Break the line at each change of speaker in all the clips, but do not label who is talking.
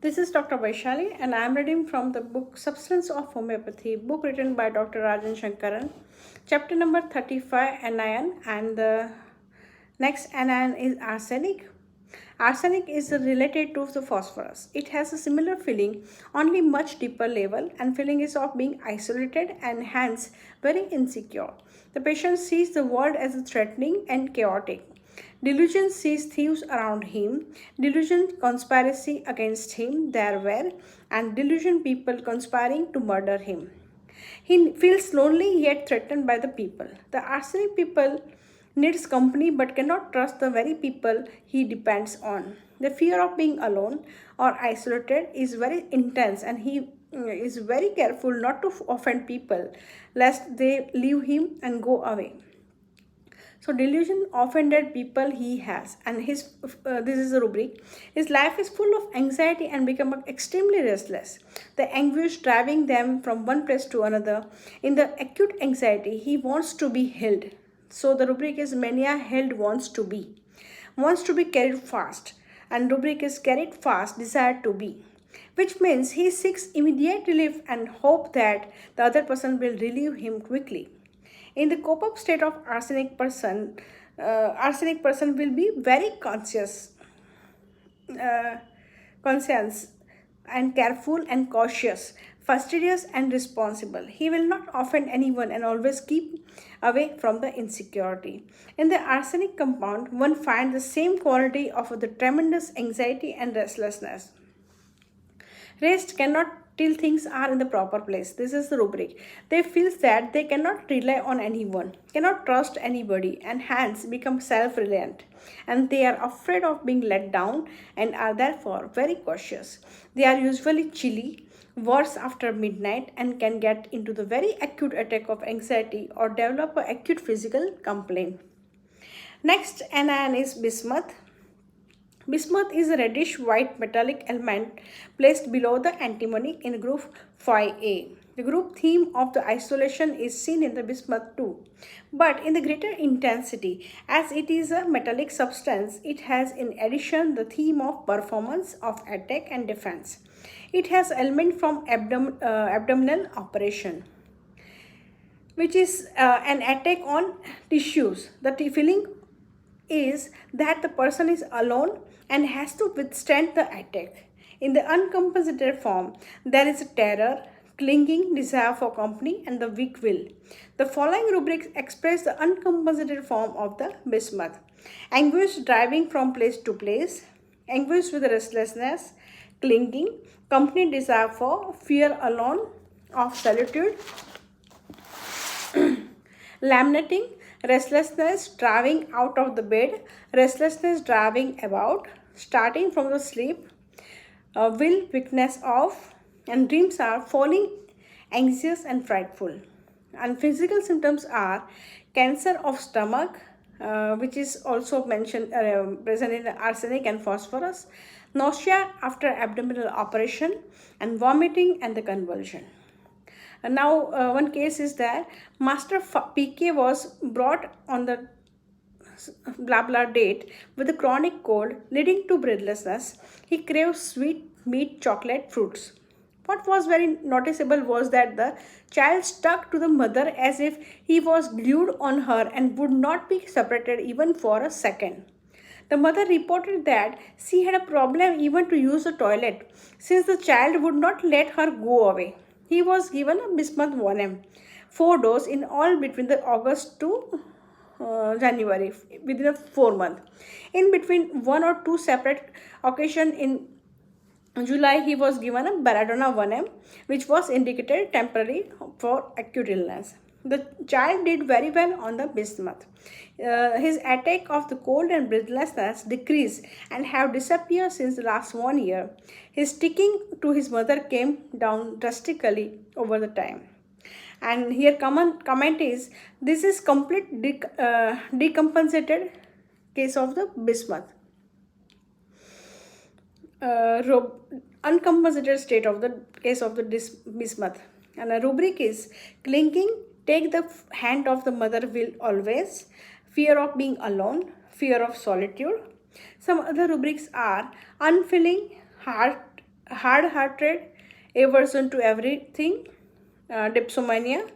This is Dr. Vaishali, and I am reading from the book Substance of Homeopathy, book written by Dr. Rajan Sankaran, chapter number 35, anion, and the next anion is arsenic. Arsenic is related to the phosphorus. It has a similar feeling, only much deeper level, and feeling is of being isolated and hence very insecure. The patient sees the world as threatening and chaotic. Delusion sees thieves around him, delusion conspiracy against him there were, and delusion people conspiring to murder him. He feels lonely yet threatened by the people. The arsenic people needs company but cannot trust the very people he depends on. The fear of being alone or isolated is very intense, and he is very careful not to offend people lest they leave him and go away. So delusion offended people he has, and his this is a rubric. His life is full of anxiety and become extremely restless. The anguish driving them from one place to another. In the acute anxiety, he wants to be held. So the rubric is mania held wants to be carried fast, and rubric is carried fast desired to be, which means he seeks immediate relief and hope that the other person will relieve him quickly. In the cope-up state of arsenic person will be very uh, conscious and careful and cautious, fastidious and responsible. He will not offend anyone and always keep away from the insecurity. In the arsenic compound, one finds the same quality of the tremendous anxiety and restlessness. Rest cannot till things are in the proper place. This is the rubric. They feel that they cannot rely on anyone, cannot trust anybody, and hence become self-reliant. And they are afraid of being let down and are therefore very cautious. They are usually chilly, worse after midnight, and can get into the very acute attack of anxiety or develop an acute physical complaint. Next anion is bismuth. Bismuth is a reddish white metallic element placed below the antimony in group 5A. The group theme of the isolation is seen in the bismuth too, but in the greater intensity. As it is a metallic substance, it has in addition the theme of performance of attack and defense. It has element from abdominal operation, which is an attack on tissues. The feeling is that the person is alone and has to withstand the attack. In the uncompensated form, there is a terror, clinging, desire for company, and the weak will. The following rubrics express the uncompensated form of the bismuth. Anguish driving from place to place, anguish with restlessness, clinging, company desire for, fear alone, of solitude, laminating, restlessness driving out of the bed, restlessness driving about, starting from the sleep, will, weakness of, and dreams are falling, anxious and frightful. And physical symptoms are cancer of stomach, which is also mentioned present in arsenic and phosphorus, nausea after abdominal operation, and vomiting and the convulsion. And now, one case is that Master PK was brought on the blah blah date with a chronic cold leading to breathlessness. He craved sweet meat, chocolate, fruits. What was very noticeable was that the child stuck to the mother as if he was glued on her and would not be separated even for a second. The mother reported that she had a problem even to use the toilet since the child would not let her go away. He was given a bismuth 1 4 dose in all between the August to January within a 4 month. In between one or two separate occasions in July, he was given a Belladonna 1 which was indicated temporary for acute illness. The child did very well on the bismuth. His attack of the cold and breathlessness decreased and have disappeared since the last 1 year. His sticking to his mother came down drastically over the time. And here comment is, this is complete decompensated case of the bismuth. Uncompensated state of the case of the bismuth. And a rubric is clinging, take the hand of the mother will always, fear of being alone, fear of solitude. Some other rubrics are unfeeling, hard-hearted, aversion to everything, dipsomania,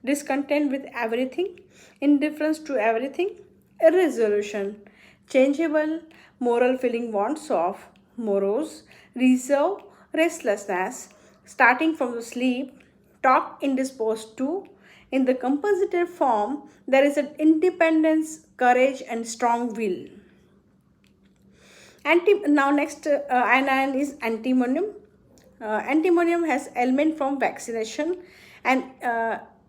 discontent with everything, indifference to everything, irresolution, changeable, moral feeling wants of, morose, reserve, restlessness, starting from the sleep, talk indisposed to. In the compositive form, there is an independence, courage, and strong will. Now next anion is antimonium. Antimonium has element from vaccination and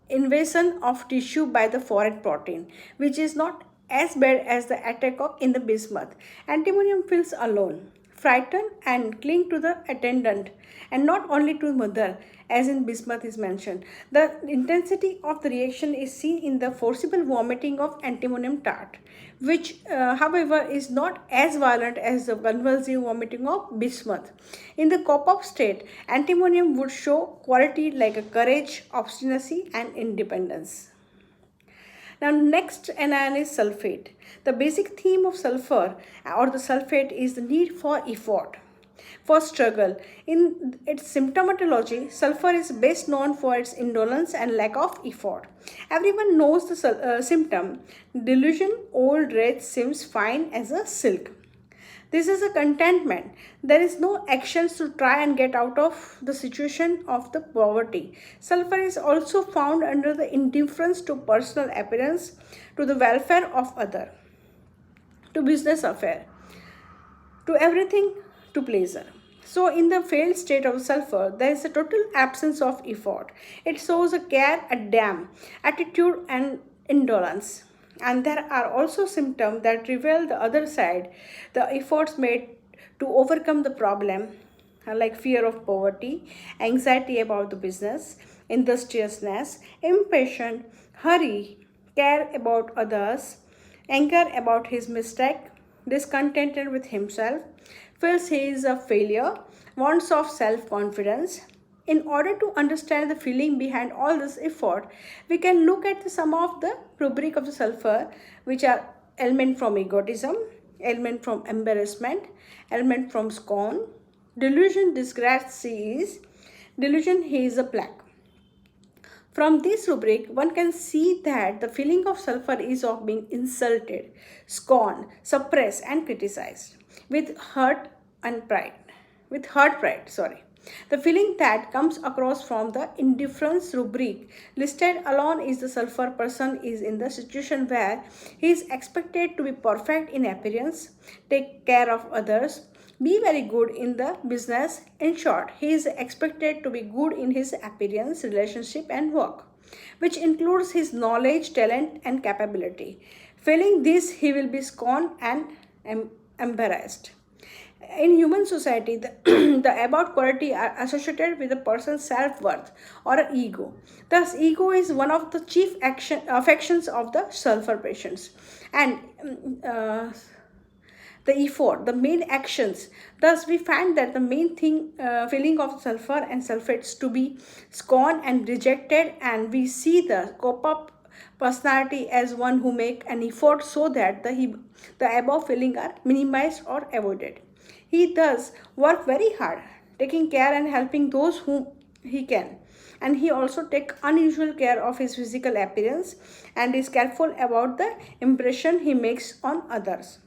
invasion of tissue by the foreign protein, which is not as bad as the attack in the bismuth. Antimonium feels alone, frightened, and cling to the attendant, and not only to mother, as in bismuth is mentioned. The intensity of the reaction is seen in the forcible vomiting of antimonium tart, which, however, is not as violent as the convulsive vomiting of bismuth. In the cop-up state, antimonium would show quality like a courage, obstinacy, and independence. Now, next anion is sulfate. The basic theme of sulfur or the sulfate is the need for effort, for struggle. In its symptomatology, sulfur is best known for its indolence and lack of effort. Everyone knows the symptom. Delusion, old rage seems fine as a silk. This is a contentment. There is no actions to try and get out of the situation of the poverty. Sulfur is also found under the indifference to personal appearance, to the welfare of other, to business affair, to everything, to pleasure. So in the failed state of sulfur, there is a total absence of effort. It shows a care, a damn, attitude, and indolence. And there are also symptoms that reveal the other side, the efforts made to overcome the problem, like fear of poverty, anxiety about the business, industriousness, impatient, hurry, care about others, anger about his mistake, discontented with himself, feels he is a failure, wants of self-confidence. In order to understand the feeling behind all this effort, we can look at some of the rubric of the sulfur, which are element from egotism, element from embarrassment, element from scorn, delusion, disgrace he is, delusion he is a black. From this rubric, one can see that the feeling of sulfur is of being insulted, scorned, suppressed, and criticized with hurt pride. The feeling that comes across from the indifference rubric listed alone is the sulfur person is in the situation where he is expected to be perfect in appearance, take care of others, be very good in the business. In short, he is expected to be good in his appearance, relationship, and work, which includes his knowledge, talent, and capability. Failing this, he will be scorned and embarrassed. In human society, the above quality are associated with a person's self-worth or ego. Thus, ego is one of the chief affections of the sulfur patients. And the effort, the main actions. Thus, we find that the main feeling of sulfur and sulfates to be scorned and rejected, and we see the cope-up personality as one who make an effort so that the above feeling are minimized or avoided. He does work very hard, taking care and helping those whom he can. And he also takes unusual care of his physical appearance and is careful about the impression he makes on others.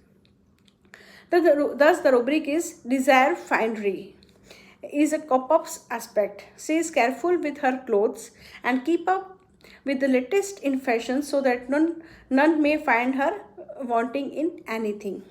Thus, the rubric is desire finery is a cop-up's aspect. She is careful with her clothes and keep up with the latest in fashion so that none may find her wanting in anything.